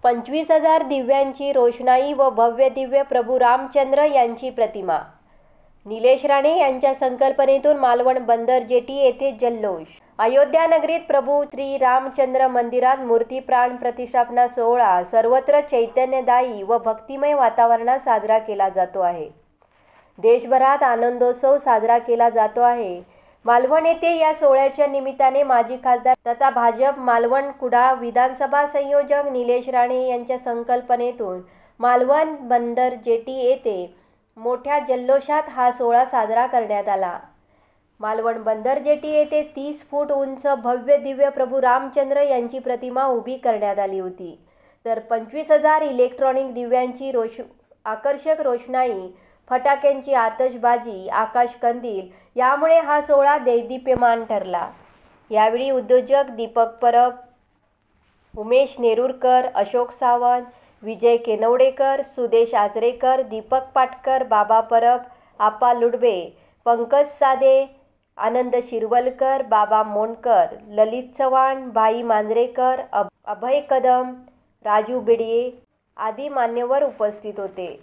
25,000 दिव्यांची रोषणाई व भव्य दिव्य प्रभू रामचंद्र यांची प्रतिमा। निलेश राणे यांच्या संकल्पनेतून मालवण बंदर जेटी येथे जल्लोष। अयोध्या नगरीत प्रभू श्री रामचंद्र मंदिरात मूर्ती प्राण प्रतिष्ठापना सोहळा सर्वत्र चैतन्यदायी व भक्तिमय वातावरणात साजरा केला जातो आहे। देशभरात आनंदोत्सव साजरा केला जातो आहे। मालवण येथे या सोहळ्याच्या निमित्ताने माजी खासदार तथा भाजप मालवण कुडाळ विधानसभा संयोजक निलेश राणे यांच्या संकल्पनेतून मालवण बंदर जेटी येथे मोठ्या जल्लोषात हा सोहळा साजरा करण्यात आला। मालवण बंदर जेटी येथे 30 फूट उंच भव्य दिव्य प्रभू रामचंद्र यांची प्रतिमा उभी करण्यात आली होती। तर 25,000 इलेक्ट्रॉनिक दिव्यांची आकर्षक रोषणाई, फटाक्यांची आतषबाजी, आकाश कंदील यामुळे हा सोहळा दैदिप्यमान ठरला। यावेळी उद्योजक दीपक परब, उमेश नेरुरकर, अशोक सावंत, विजय केनवडेकर, सुदेश आचरेकर, दीपक पाटकर, बाबा परब, आपा लुडबे, पंकज साधे, आनंद शिरवलकर, बाबा मोंडकर, ललित चव्हाण, भाई मांजरेकर, अभय कदम, राजू बिडिये आदी मान्यवर उपस्थित होते।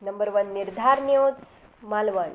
नंबर 1 निर्धार न्यूज, मालवण।